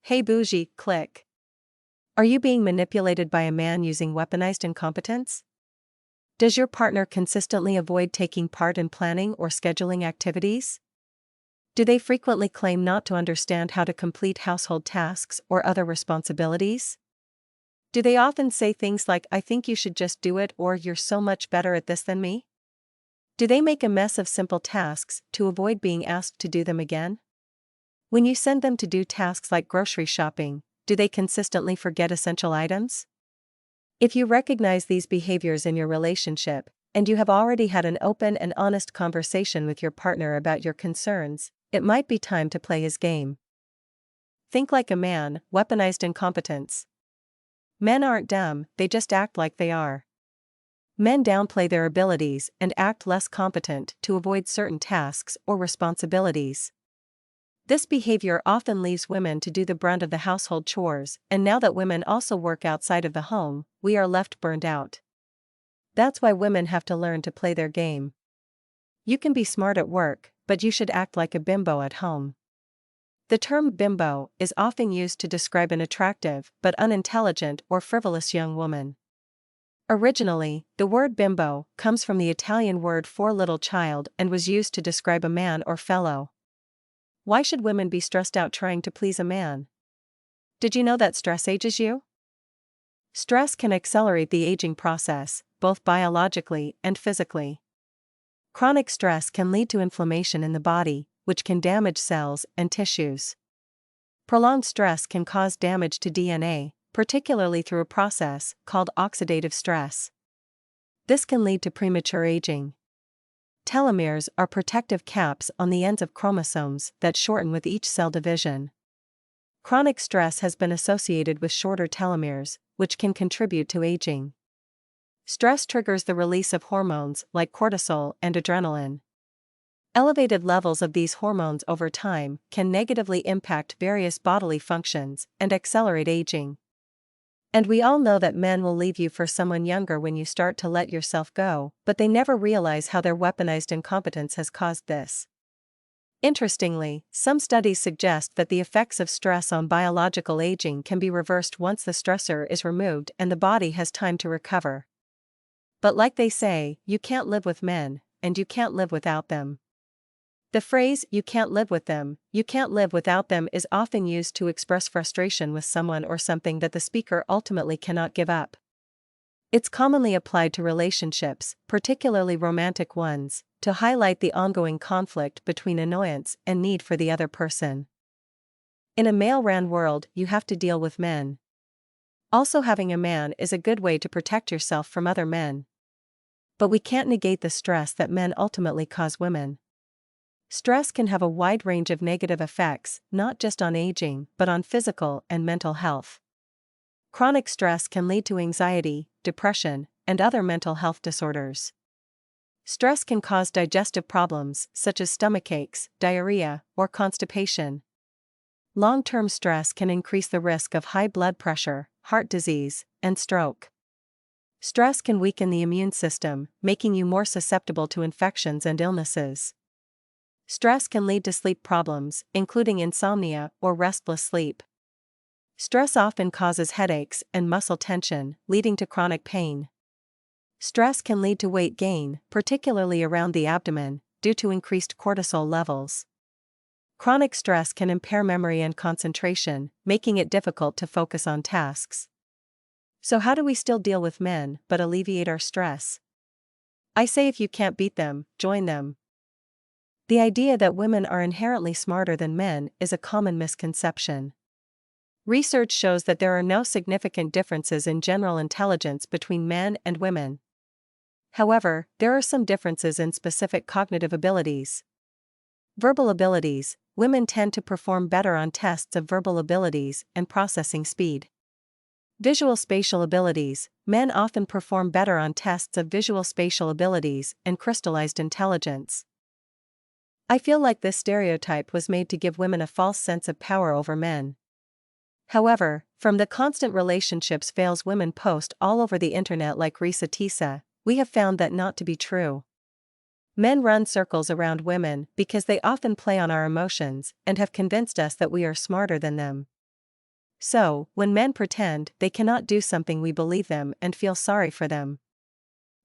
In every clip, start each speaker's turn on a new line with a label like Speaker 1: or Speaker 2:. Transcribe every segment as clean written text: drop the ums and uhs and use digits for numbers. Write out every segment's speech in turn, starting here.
Speaker 1: Hey Bougie, click. Are you being manipulated by a man using weaponized incompetence? Does your partner consistently avoid taking part in planning or scheduling activities? Do they frequently claim not to understand how to complete household tasks or other responsibilities? Do they often say things like, "I think you should just do it," or "You're so much better at this than me"? Do they make a mess of simple tasks to avoid being asked to do them again? When you send them to do tasks like grocery shopping, do they consistently forget essential items? If you recognize these behaviors in your relationship, and you have already had an open and honest conversation with your partner about your concerns, it might be time to play his game. Think like a man, weaponized incompetence. Men aren't dumb, they just act like they are. Men downplay their abilities and act less competent to avoid certain tasks or responsibilities. This behavior often leaves women to do the brunt of the household chores, and now that women also work outside of the home, we are left burned out. That's why women have to learn to play their game. You can be smart at work, but you should act like a bimbo at home. The term bimbo is often used to describe an attractive but unintelligent or frivolous young woman. Originally, the word bimbo comes from the Italian word for little child and was used to describe a man or fellow. Why should women be stressed out trying to please a man? Did you know that stress ages you? Stress can accelerate the aging process, both biologically and physically. Chronic stress can lead to inflammation in the body, which can damage cells and tissues. Prolonged stress can cause damage to DNA, particularly through a process called oxidative stress. This can lead to premature aging. Telomeres are protective caps on the ends of chromosomes that shorten with each cell division. Chronic stress has been associated with shorter telomeres, which can contribute to aging. Stress triggers the release of hormones like cortisol and adrenaline. Elevated levels of these hormones over time can negatively impact various bodily functions and accelerate aging. And we all know that men will leave you for someone younger when you start to let yourself go, but they never realize how their weaponized incompetence has caused this. Interestingly, some studies suggest that the effects of stress on biological aging can be reversed once the stressor is removed and the body has time to recover. But like they say, you can't live with men, and you can't live without them. The phrase, "you can't live with them, you can't live without them" is often used to express frustration with someone or something that the speaker ultimately cannot give up. It's commonly applied to relationships, particularly romantic ones, to highlight the ongoing conflict between annoyance and need for the other person. In a male-ran world, you have to deal with men. Also, having a man is a good way to protect yourself from other men. But we can't negate the stress that men ultimately cause women. Stress can have a wide range of negative effects, not just on aging, but on physical and mental health. Chronic stress can lead to anxiety, depression, and other mental health disorders. Stress can cause digestive problems, such as stomachaches, diarrhea, or constipation. Long-term stress can increase the risk of high blood pressure, heart disease, and stroke. Stress can weaken the immune system, making you more susceptible to infections and illnesses. Stress can lead to sleep problems, including insomnia or restless sleep. Stress often causes headaches and muscle tension, leading to chronic pain. Stress can lead to weight gain, particularly around the abdomen, due to increased cortisol levels. Chronic stress can impair memory and concentration, making it difficult to focus on tasks. So how do we still deal with men but alleviate our stress? I say if you can't beat them, join them. The idea that women are inherently smarter than men is a common misconception. Research shows that there are no significant differences in general intelligence between men and women. However, there are some differences in specific cognitive abilities. Verbal abilities: women tend to perform better on tests of verbal abilities and processing speed. Visual spatial abilities: men often perform better on tests of visual spatial abilities and crystallized intelligence. I feel like this stereotype was made to give women a false sense of power over men. However, from the constant relationships fails women post all over the internet like Risa Tisa, we have found that not to be true. Men run circles around women because they often play on our emotions and have convinced us that we are smarter than them. So, when men pretend they cannot do something, we believe them and feel sorry for them.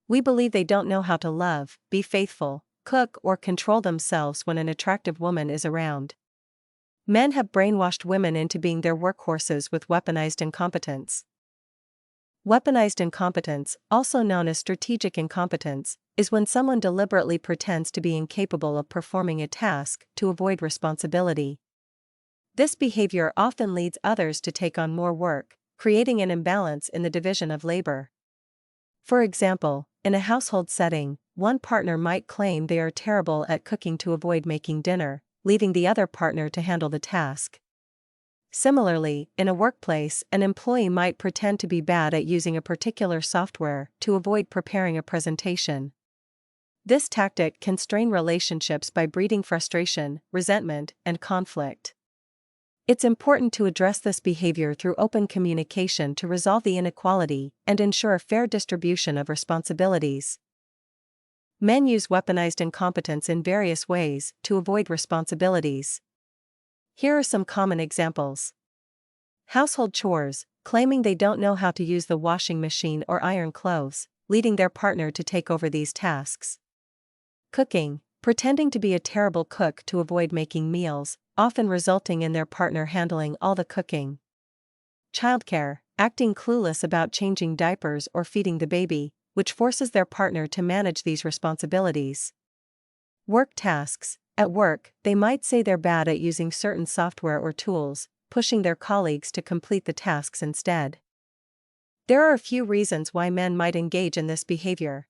Speaker 1: We believe they don't know how to love, be faithful, cook, or control themselves when an attractive woman is around. Men have brainwashed women into being their workhorses with weaponized incompetence. Weaponized incompetence, also known as strategic incompetence, is when someone deliberately pretends to be incapable of performing a task to avoid responsibility. This behavior often leads others to take on more work, creating an imbalance in the division of labor. For example, in a household setting, one partner might claim they are terrible at cooking to avoid making dinner, leaving the other partner to handle the task. Similarly, in a workplace, an employee might pretend to be bad at using a particular software to avoid preparing a presentation. This tactic can strain relationships by breeding frustration, resentment, and conflict. It's important to address this behavior through open communication to resolve the inequality and ensure a fair distribution of responsibilities. Men use weaponized incompetence in various ways to avoid responsibilities. Here are some common examples. Household chores, claiming they don't know how to use the washing machine or iron clothes, leading their partner to take over these tasks. Cooking, pretending to be a terrible cook to avoid making meals, often resulting in their partner handling all the cooking. Childcare, acting clueless about changing diapers or feeding the baby, which forces their partner to manage these responsibilities. Work tasks, at work, they might say they're bad at using certain software or tools, pushing their colleagues to complete the tasks instead. There are a few reasons why men might engage in this behavior.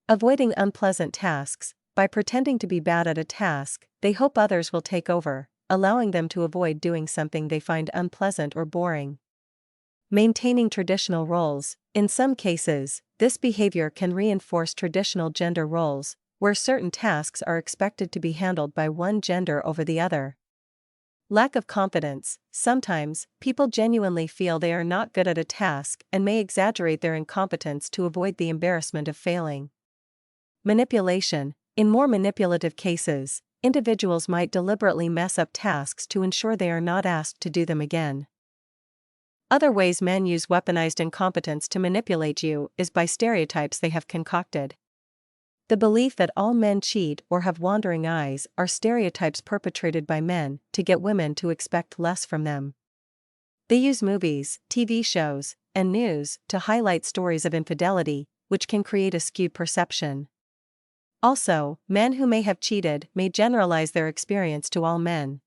Speaker 1: Avoiding unpleasant tasks. By pretending to be bad at a task, they hope others will take over, allowing them to avoid doing something they find unpleasant or boring. Maintaining traditional roles. In some cases, this behavior can reinforce traditional gender roles, where certain tasks are expected to be handled by one gender over the other. Lack of confidence. Sometimes, people genuinely feel they are not good at a task and may exaggerate their incompetence to avoid the embarrassment of failing. Manipulation. In more manipulative cases, individuals might deliberately mess up tasks to ensure they are not asked to do them again. Other ways men use weaponized incompetence to manipulate you is by stereotypes they have concocted. The belief that all men cheat or have wandering eyes are stereotypes perpetrated by men to get women to expect less from them. They use movies, TV shows, and news to highlight stories of infidelity, which can create a skewed perception. Also, men who may have cheated may generalize their experience to all men.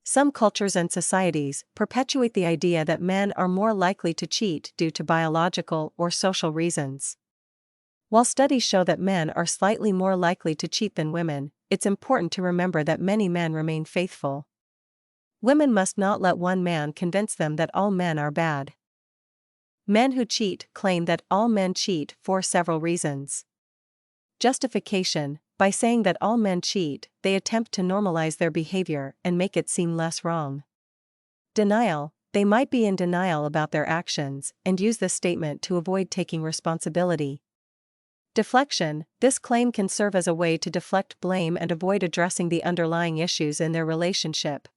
Speaker 1: Some cultures and societies perpetuate the idea that men are more likely to cheat due to biological or social reasons. While studies show that men are slightly more likely to cheat than women, it's important to remember that many men remain faithful. Women must not let one man convince them that all men are bad. Men who cheat claim that all men cheat for several reasons. Justification. By saying that all men cheat, they attempt to normalize their behavior and make it seem less wrong. Denial. They might be in denial about their actions and use this statement to avoid taking responsibility. Deflection. This claim can serve as a way to deflect blame and avoid addressing the underlying issues in their relationship.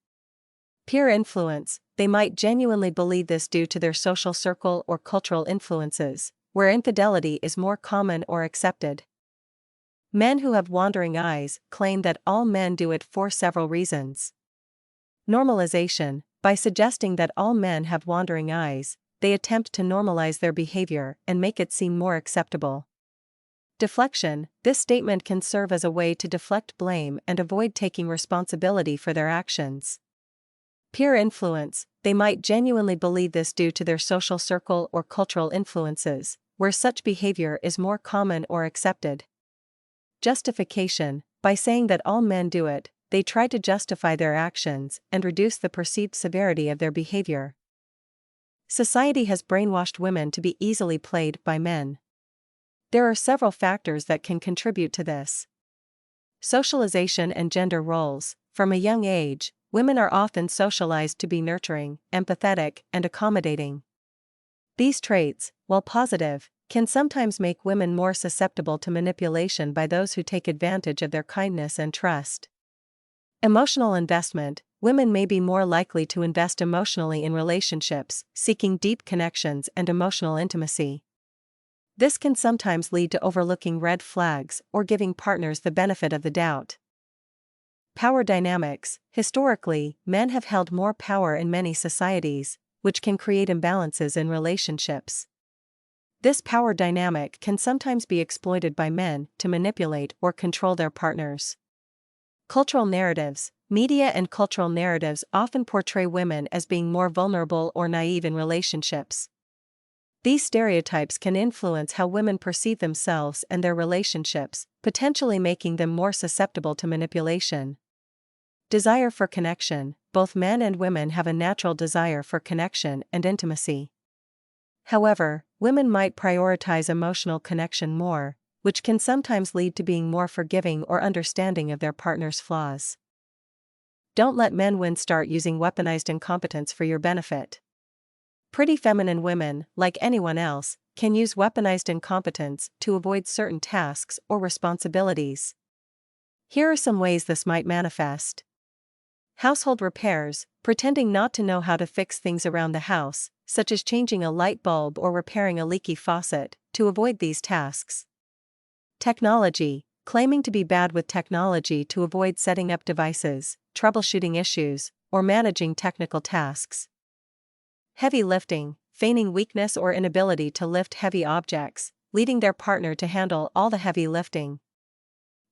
Speaker 1: Peer influence. They might genuinely believe this due to their social circle or cultural influences, where infidelity is more common or accepted. Men who have wandering eyes claim that all men do it for several reasons. Normalization. By suggesting that all men have wandering eyes, they attempt to normalize their behavior and make it seem more acceptable. Deflection. This statement can serve as a way to deflect blame and avoid taking responsibility for their actions. Peer influence. They might genuinely believe this due to their social circle or cultural influences, where such behavior is more common or accepted. Justification. By saying that all men do it, they try to justify their actions and reduce the perceived severity of their behavior. Society has brainwashed women to be easily played by men. There are several factors that can contribute to this. Socialization and gender roles. From a young age, women are often socialized to be nurturing, empathetic, and accommodating. These traits, while positive, can sometimes make women more susceptible to manipulation by those who take advantage of their kindness and trust. Emotional investment. Women may be more likely to invest emotionally in relationships, seeking deep connections and emotional intimacy. This can sometimes lead to overlooking red flags or giving partners the benefit of the doubt. Power dynamics. Historically, men have held more power in many societies, which can create imbalances in relationships. This power dynamic can sometimes be exploited by men to manipulate or control their partners. Cultural narratives. Media and cultural narratives often portray women as being more vulnerable or naive in relationships. These stereotypes can influence how women perceive themselves and their relationships, potentially making them more susceptible to manipulation. Desire for connection. Both men and women have a natural desire for connection and intimacy. However, women might prioritize emotional connection more, which can sometimes lead to being more forgiving or understanding of their partner's flaws. Don't let men win. Start using weaponized incompetence for your benefit. Pretty feminine women, like anyone else, can use weaponized incompetence to avoid certain tasks or responsibilities. Here are some ways this might manifest. Household repairs. Pretending not to know how to fix things around the house, such as changing a light bulb or repairing a leaky faucet, to avoid these tasks. Technology. Claiming to be bad with technology to avoid setting up devices, troubleshooting issues, or managing technical tasks. Heavy lifting. Feigning weakness or inability to lift heavy objects, leading their partner to handle all the heavy lifting.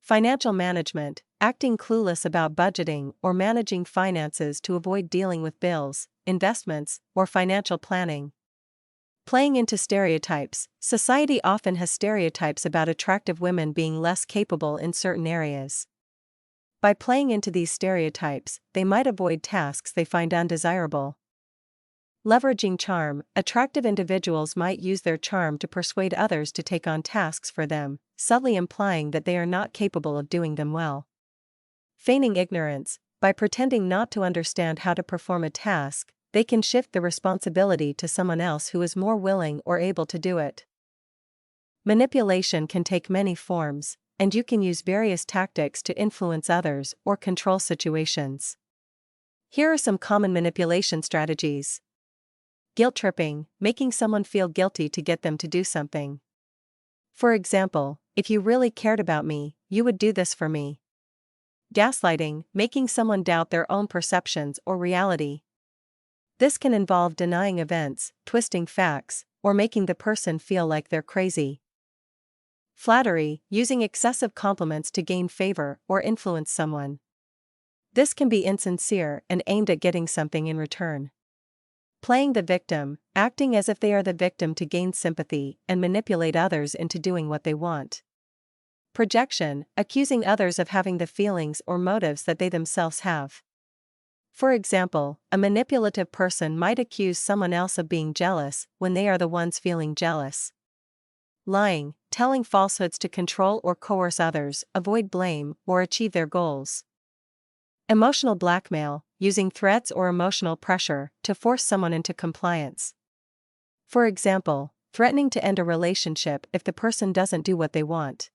Speaker 1: Financial management. Acting clueless about budgeting or managing finances to avoid dealing with bills, investments, or financial planning. Playing into stereotypes. Society often has stereotypes about attractive women being less capable in certain areas. By playing into these stereotypes, they might avoid tasks they find undesirable. Leveraging charm. Attractive individuals might use their charm to persuade others to take on tasks for them, subtly implying that they are not capable of doing them well. Feigning ignorance. By pretending not to understand how to perform a task, they can shift the responsibility to someone else who is more willing or able to do it. Manipulation can take many forms, and you can use various tactics to influence others or control situations. Here are some common manipulation strategies. Guilt tripping. Making someone feel guilty to get them to do something. For example, if you really cared about me, you would do this for me. Gaslighting. Making someone doubt their own perceptions or reality. This can involve denying events, twisting facts, or making the person feel like they're crazy. Flattery. Using excessive compliments to gain favor or influence someone. This can be insincere and aimed at getting something in return. Playing the victim. Acting as if they are the victim to gain sympathy and manipulate others into doing what they want. Projection. Accusing others of having the feelings or motives that they themselves have. For example, a manipulative person might accuse someone else of being jealous when they are the ones feeling jealous. Lying. Telling falsehoods to control or coerce others, avoid blame, or achieve their goals. Emotional blackmail. Using threats or emotional pressure to force someone into compliance. For example, threatening to end a relationship if the person doesn't do what they want.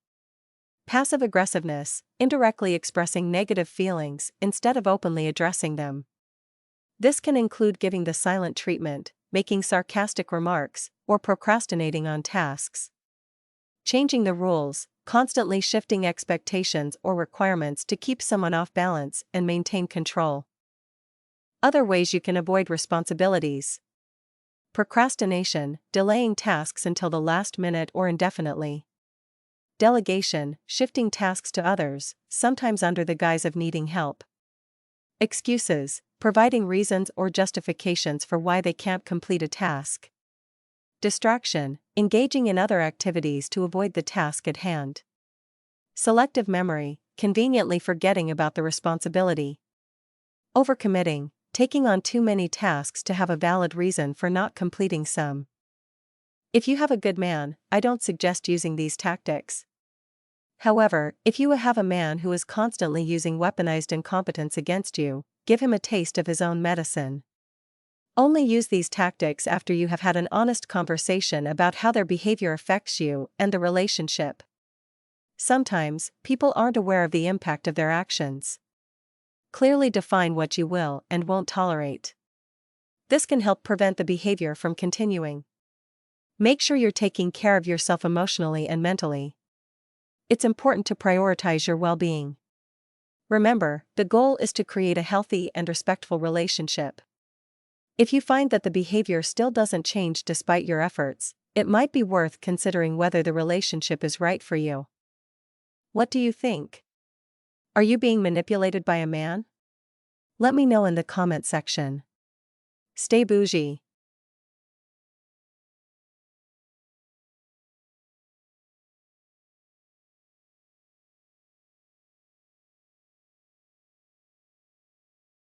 Speaker 1: Passive aggressiveness. Indirectly expressing negative feelings instead of openly addressing them. This can include giving the silent treatment, making sarcastic remarks, or procrastinating on tasks. Changing the rules. Constantly shifting expectations or requirements to keep someone off balance and maintain control. Other ways you can avoid responsibilities. Procrastination. Delaying tasks until the last minute or indefinitely. Delegation. Shifting tasks to others, sometimes under the guise of needing help. Excuses. Providing reasons or justifications for why they can't complete a task. Distraction. Engaging in other activities to avoid the task at hand. Selective memory. Conveniently forgetting about the responsibility. Overcommitting. Taking on too many tasks to have a valid reason for not completing some. If you have a good man, I don't suggest using these tactics. However, if you have a man who is constantly using weaponized incompetence against you, give him a taste of his own medicine. Only use these tactics after you have had an honest conversation about how their behavior affects you and the relationship. Sometimes, people aren't aware of the impact of their actions. Clearly define what you will and won't tolerate. This can help prevent the behavior from continuing. Make sure you're taking care of yourself emotionally and mentally. It's important to prioritize your well-being. Remember, the goal is to create a healthy and respectful relationship. If you find that the behavior still doesn't change despite your efforts, it might be worth considering whether the relationship is right for you. What do you think? Are you being manipulated by a man? Let me know in the comment section. Stay bougie.